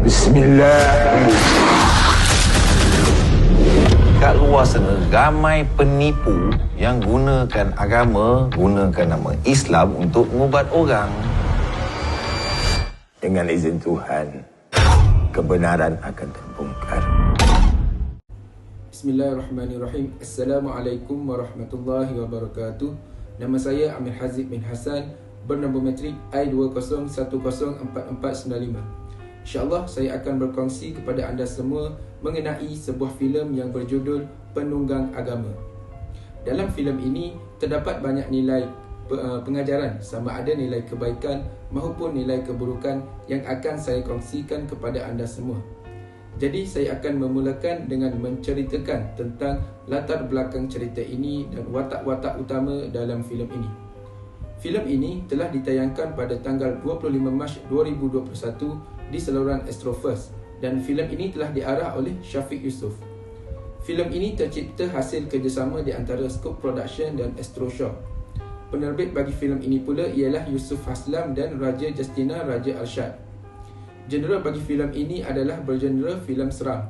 Bismillah. Kat luar sana, ramai penipu yang gunakan agama, gunakan nama Islam untuk mengubat orang. Dengan izin Tuhan, kebenaran akan terbongkar. Bismillahirrahmanirrahim. Assalamualaikum warahmatullahi wabarakatuh. Nama saya Amir Hazib bin Hassan, bernombor metrik I20104495. InsyaAllah saya akan berkongsi kepada anda semua mengenai sebuah filem yang berjudul Penunggang Agama. Dalam filem ini terdapat banyak nilai pengajaran, sama ada nilai kebaikan maupun nilai keburukan yang akan saya kongsikan kepada anda semua. Jadi saya akan memulakan dengan menceritakan tentang latar belakang cerita ini dan watak-watak utama dalam filem ini. Filem ini telah ditayangkan pada tanggal 25 Mac 2021 di saluran Astrofirst dan filem ini telah diarah oleh Syafiq Yusof. Filem ini tercipta hasil kerjasama di antara Scope Production dan Astroshow. Penerbit bagi filem ini pula ialah Yusuf Haslam dan Raja Justina Raja Arshad. Genre bagi filem ini adalah bergenre filem seram.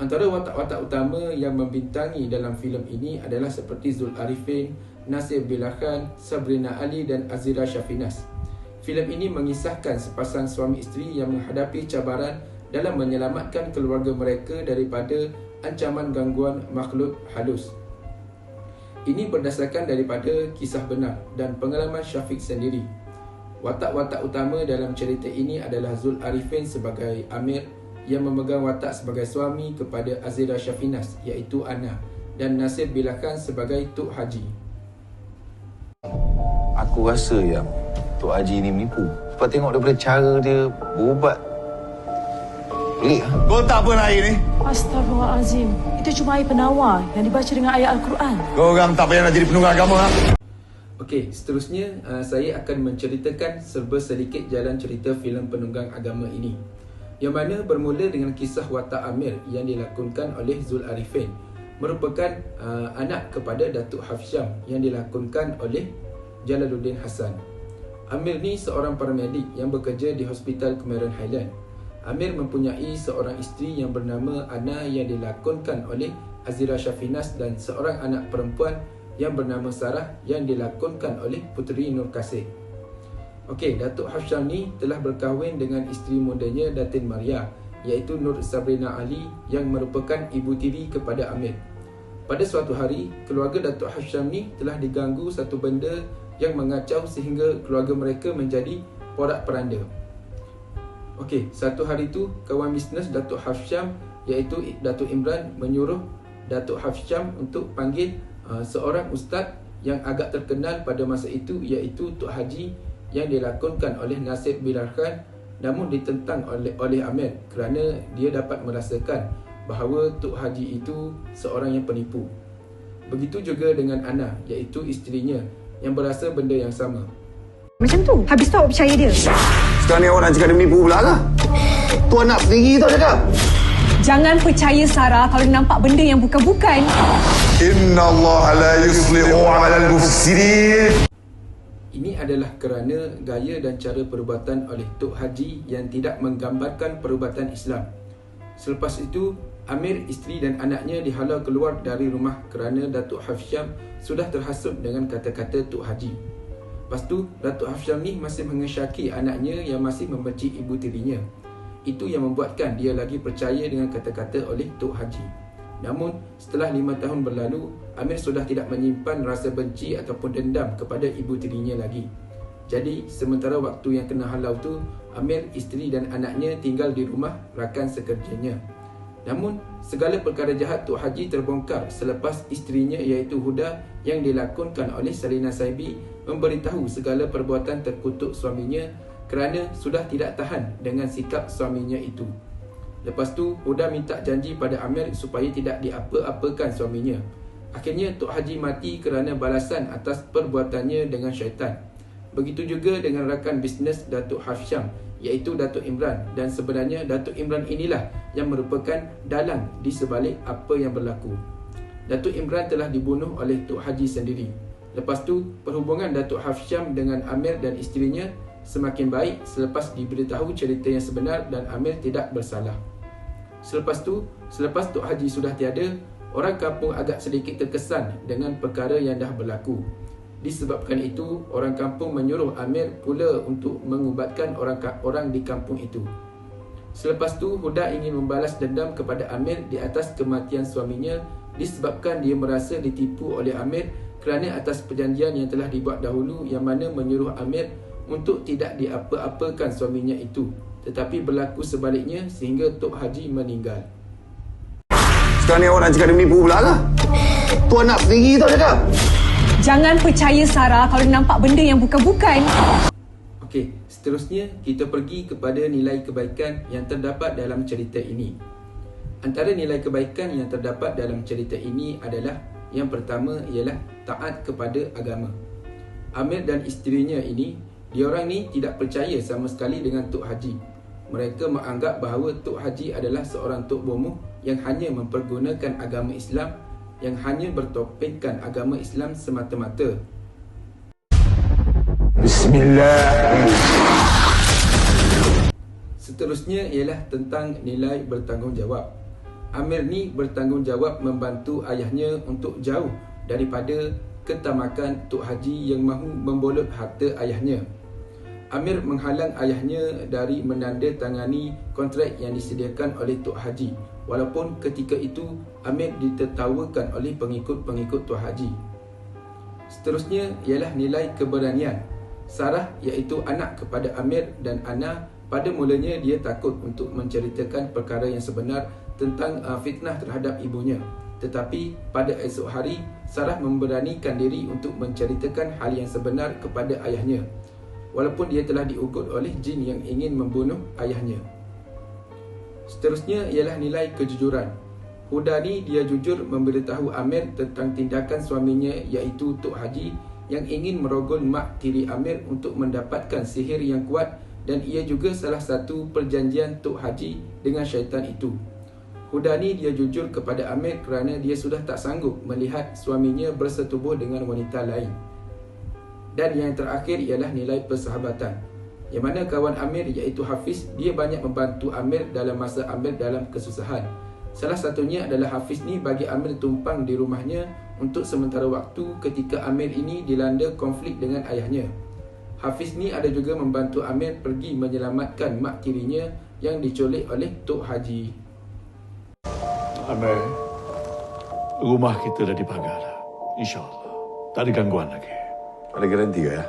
Antara watak-watak utama yang membintangi dalam filem ini adalah seperti Zul Arifin, Nasir Billah Khan, Sabrina Ali dan Azira Shafinas. Filem ini mengisahkan sepasang suami isteri yang menghadapi cabaran dalam menyelamatkan keluarga mereka daripada ancaman gangguan makhluk halus. Ini berdasarkan daripada kisah benar dan pengalaman Syafiq sendiri. Watak-watak utama dalam cerita ini adalah Zul Arifin sebagai Amir yang memegang watak sebagai suami kepada Azira Shafinas iaitu Ana, dan Nasir Billah Khan sebagai Tok Haji. Aku rasa yang Tok Haji ni menipu. Sebab tengok daripada cara dia berubat, pelik lah. Kau tak apa nak air ni? Astaghfirullahalazim. Itu cuma air penawar yang dibaca dengan ayat Al-Quran. Kau orang tak payah nak jadi penunggang agama ha? Okey, seterusnya saya akan menceritakan serba sedikit jalan cerita filem Penunggang Agama ini, yang mana bermula dengan kisah watak Amir yang dilakonkan oleh Zul Arifin, merupakan anak kepada Datuk Hafsyam yang dilakonkan oleh Jalaluddin Hassan. Amir ni seorang paramedik yang bekerja di Hospital Cameron Highland. Amir mempunyai seorang isteri yang bernama Ana yang dilakonkan oleh Azira Shafinas dan seorang anak perempuan yang bernama Sarah yang dilakonkan oleh Puteri Nur Kasih. Okey, Datuk Hafsyam ni telah berkahwin dengan isteri mudanya Datin Maria iaitu Nur Sabrina Ali yang merupakan ibu tiri kepada Amir. Pada suatu hari, keluarga Datuk Hafsyam ni telah diganggu satu benda yang mengacau sehingga keluarga mereka menjadi porak-peranda. Okey, satu hari tu kawan bisnes Datuk Hafsyam iaitu Datuk Imran menyuruh Datuk Hafsyam untuk panggil seorang ustaz yang agak terkenal pada masa itu iaitu Tok Haji yang dilakonkan oleh Nasir Billah Khan, namun ditentang oleh Amir kerana dia dapat merasakan bahawa Tok Haji itu seorang yang penipu. Begitu juga dengan Ana iaitu isterinya yang berasa benda yang sama. Macam tu, habis tu awak percaya dia. Sekarang ni awak nak cakap dia menipu pula lah. Tu anak sendiri tau cakap. Jangan percaya Sarah kalau nampak benda yang bukan-bukan. Inna Allah la yuslihu amal mufsidin. Ini adalah kerana gaya dan cara perubatan oleh Tok Haji yang tidak menggambarkan perubatan Islam. Selepas itu, Amir, isteri dan anaknya dihalau keluar dari rumah kerana Datuk Hafsyam sudah terhasut dengan kata-kata Tok Haji. Lepas tu, Datuk Hafsyam ni masih mengesyaki anaknya yang masih membenci ibu tirinya. Itu yang membuatkan dia lagi percaya dengan kata-kata oleh Tok Haji. Namun, setelah 5 tahun berlalu, Amir sudah tidak menyimpan rasa benci ataupun dendam kepada ibu tirinya lagi. Jadi, sementara waktu yang kena halau tu, Amir, isteri dan anaknya tinggal di rumah rakan sekerjanya. Namun, segala perkara jahat Tok Haji terbongkar selepas isterinya iaitu Huda yang dilakonkan oleh Salina Saibi memberitahu segala perbuatan terkutuk suaminya kerana sudah tidak tahan dengan sikap suaminya itu. Lepas tu, Huda minta janji pada Amir supaya tidak diapa-apakan suaminya. Akhirnya, Tok Haji mati kerana balasan atas perbuatannya dengan syaitan. Begitu juga dengan rakan bisnes Datuk Hafsyam iaitu Datuk Imran, dan sebenarnya Datuk Imran inilah yang merupakan dalang di sebalik apa yang berlaku. Datuk Imran telah dibunuh oleh Tok Haji sendiri. Lepas tu, perhubungan Datuk Hafsyam dengan Amir dan isterinya semakin baik selepas diberitahu cerita yang sebenar dan Amir tidak bersalah. Selepas Tok Haji sudah tiada, orang kampung agak sedikit terkesan dengan perkara yang dah berlaku. Disebabkan itu, orang kampung menyuruh Amir pula untuk mengubatkan orang di kampung itu. Selepas tu, Huda ingin membalas dendam kepada Amir di atas kematian suaminya disebabkan dia merasa ditipu oleh Amir kerana atas perjanjian yang telah dibuat dahulu yang mana menyuruh Amir untuk tidak diapa-apakan suaminya itu, tetapi berlaku sebaliknya sehingga Tok Haji meninggal. Sekarang ni awak nak cakap dia menipu pula ke? Tuan nak sendiri tau cakap. Jangan percaya Sarah kalau nampak benda yang bukan-bukan. Okey, seterusnya kita pergi kepada nilai kebaikan yang terdapat dalam cerita ini. Antara nilai kebaikan yang terdapat dalam cerita ini adalah yang pertama ialah taat kepada agama. Amir dan isterinya ini, diorang ni tidak percaya sama sekali dengan Tok Haji. Mereka menganggap bahawa Tok Haji adalah seorang Tok Bomoh yang hanya mempergunakan agama Islam, yang hanya bertopengkan agama Islam semata-mata. Bismillah. Seterusnya ialah tentang nilai bertanggungjawab. Amir ni bertanggungjawab membantu ayahnya untuk jauh daripada ketamakan Tok Haji yang mahu membolot harta ayahnya. Amir menghalang ayahnya dari menandatangani kontrak yang disediakan oleh Tok Haji, walaupun ketika itu Amir ditertawakan oleh pengikut-pengikut Tok Haji. Seterusnya ialah nilai keberanian. Sarah iaitu anak kepada Amir dan Ana, pada mulanya dia takut untuk menceritakan perkara yang sebenar tentang fitnah terhadap ibunya. Tetapi pada esok hari, Sarah memberanikan diri untuk menceritakan hal yang sebenar kepada ayahnya, walaupun dia telah diugut oleh jin yang ingin membunuh ayahnya. Seterusnya ialah nilai kejujuran. Huda ni dia jujur memberitahu Amir tentang tindakan suaminya iaitu Tok Haji yang ingin merogol mak tiri Amir untuk mendapatkan sihir yang kuat, dan ia juga salah satu perjanjian Tok Haji dengan syaitan itu. Huda ni dia jujur kepada Amir kerana dia sudah tak sanggup melihat suaminya bersetubuh dengan wanita lain. Dan yang terakhir ialah nilai persahabatan, yang mana kawan Amir iaitu Hafiz, dia banyak membantu Amir dalam masa Amir dalam kesusahan. Salah satunya adalah Hafiz ni bagi Amir tumpang di rumahnya untuk sementara waktu ketika Amir ini dilanda konflik dengan ayahnya. Hafiz ni ada juga membantu Amir pergi menyelamatkan mak tirinya yang diculik oleh Tok Haji. Amir, rumah kita dah dipagar dah. InsyaAllah. Tak ada gangguan lagi. Ada garanti ke ya?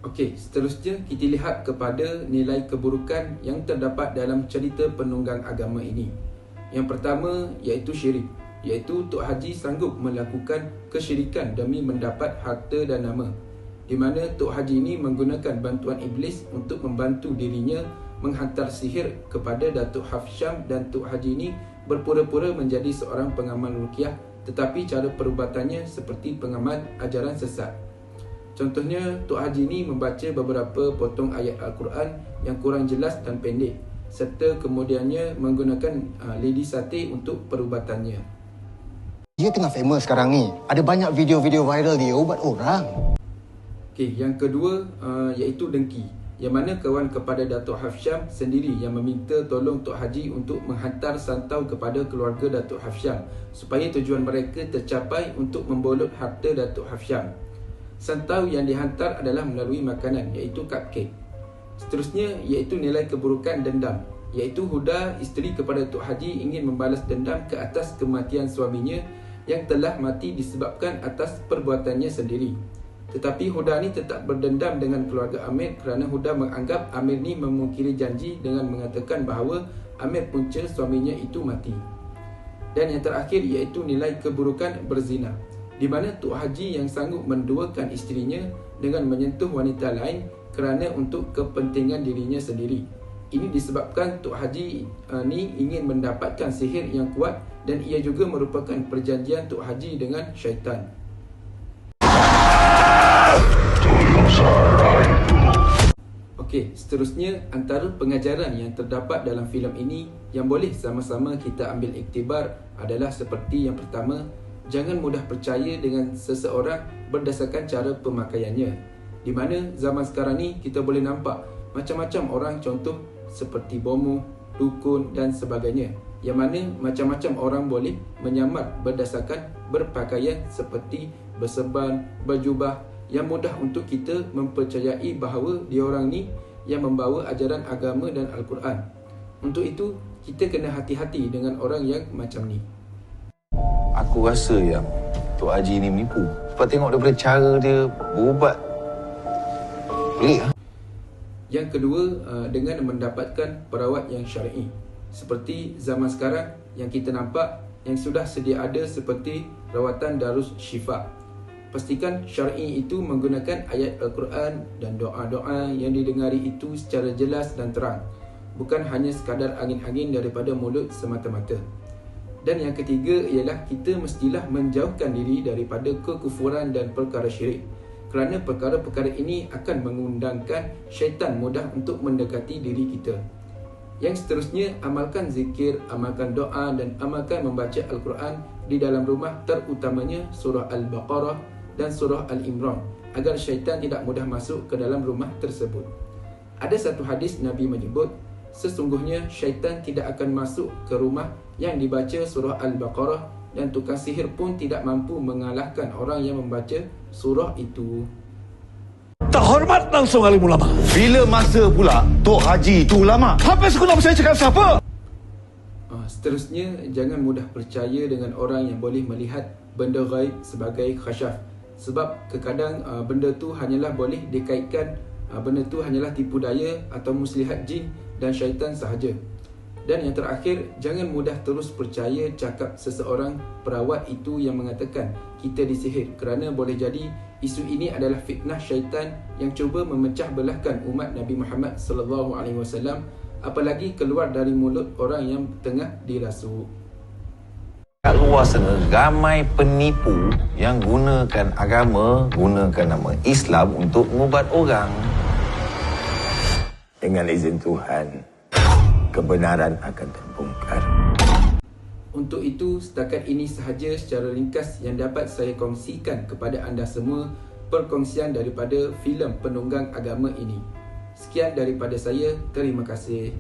Okey, seterusnya kita lihat kepada nilai keburukan yang terdapat dalam cerita penunggang agama ini. Yang pertama iaitu syirik, iaitu Tok Haji sanggup melakukan kesyirikan demi mendapat harta dan nama, di mana Tok Haji ini menggunakan bantuan iblis untuk membantu dirinya menghantar sihir kepada Datuk Hafsyam, dan Tok Haji ini berpura-pura menjadi seorang pengamal ruqyah, tetapi cara perubatannya seperti pengamal ajaran sesat. Contohnya, Tok Haji ini membaca beberapa potong ayat Al-Quran yang kurang jelas dan pendek, serta kemudiannya menggunakan lidi sate untuk perubatannya. Dia tengah famous sekarang ni. Ada banyak video-video viral dia ubat orang. Okey, yang kedua iaitu dengki, yang mana kawan kepada Datuk Hafsyam sendiri yang meminta tolong Tok Haji untuk menghantar santau kepada keluarga Datuk Hafsyam supaya tujuan mereka tercapai untuk membolot harta Datuk Hafsyam. Santau yang dihantar adalah melalui makanan iaitu cupcake. Seterusnya iaitu nilai keburukan dendam, iaitu Huda, isteri kepada Tok Haji, ingin membalas dendam ke atas kematian suaminya yang telah mati disebabkan atas perbuatannya sendiri. Tetapi Huda ni tetap berdendam dengan keluarga Amir kerana Huda menganggap Amir ni memungkiri janji dengan mengatakan bahawa Amir punca suaminya itu mati. Dan yang terakhir iaitu nilai keburukan berzina, di mana Tok Haji yang sanggup menduakan isterinya dengan menyentuh wanita lain kerana untuk kepentingan dirinya sendiri. Ini disebabkan Tok Haji ni ingin mendapatkan sihir yang kuat, dan ia juga merupakan perjanjian Tok Haji dengan syaitan. Okey, seterusnya antara pengajaran yang terdapat dalam filem ini yang boleh sama-sama kita ambil iktibar adalah seperti yang pertama, jangan mudah percaya dengan seseorang berdasarkan cara pemakaiannya, di di mana zaman sekarang ni kita boleh nampak macam-macam orang, contoh seperti bomoh, dukun dan sebagainya, yang mana macam-macam orang boleh menyamar berdasarkan berpakaian seperti berserban, berjubah, yang mudah untuk kita mempercayai bahawa diorang ni yang membawa ajaran agama dan Al-Quran. Untuk itu, kita kena hati-hati dengan orang yang macam ni. Aku rasa yang Tok Haji ni menipu. Sebab tengok daripada cara dia berubat, pelik. Yang kedua, dengan mendapatkan perawat yang syar'i. Seperti zaman sekarang yang kita nampak yang sudah sedia ada seperti rawatan Darus Syifa. Pastikan syar'i itu menggunakan ayat Al-Quran dan doa-doa yang didengari itu secara jelas dan terang, bukan hanya sekadar angin-angin daripada mulut semata-mata. Dan yang ketiga ialah kita mestilah menjauhkan diri daripada kekufuran dan perkara syirik, kerana perkara-perkara ini akan mengundangkan syaitan mudah untuk mendekati diri kita. Yang seterusnya, amalkan zikir, amalkan doa dan amalkan membaca Al-Quran di dalam rumah, terutamanya surah Al-Baqarah dan surah Al-Imran, agar syaitan tidak mudah masuk ke dalam rumah tersebut. Ada satu hadis Nabi menyebut, sesungguhnya syaitan tidak akan masuk ke rumah yang dibaca surah Al-Baqarah, dan tukang sihir pun tidak mampu mengalahkan orang yang membaca surah itu. Tak hormat langsung alim ulama. Bila masa pula Tok Haji tu ulama? Habis aku nak saya cakap siapa? Seterusnya, jangan mudah percaya dengan orang yang boleh melihat benda gaib sebagai khasyaf. Sebab terkadang benda tu hanyalah boleh dikaitkan, benda tu hanyalah tipu daya atau muslihat jin dan syaitan sahaja. Dan yang terakhir, jangan mudah terus percaya cakap seseorang perawat itu yang mengatakan kita disihir, kerana boleh jadi isu ini adalah fitnah syaitan yang cuba memecah belahkan umat Nabi Muhammad SAW, apalagi keluar dari mulut orang yang tengah dirasuk. Kat luar sana ramai penipu yang gunakan agama, gunakan nama Islam untuk mengubat orang. Dengan izin Tuhan, kebenaran akan terbongkar. Untuk itu, setakat ini sahaja secara ringkas yang dapat saya kongsikan kepada anda semua perkongsian daripada filem penunggang agama ini. Sekian daripada saya, terima kasih.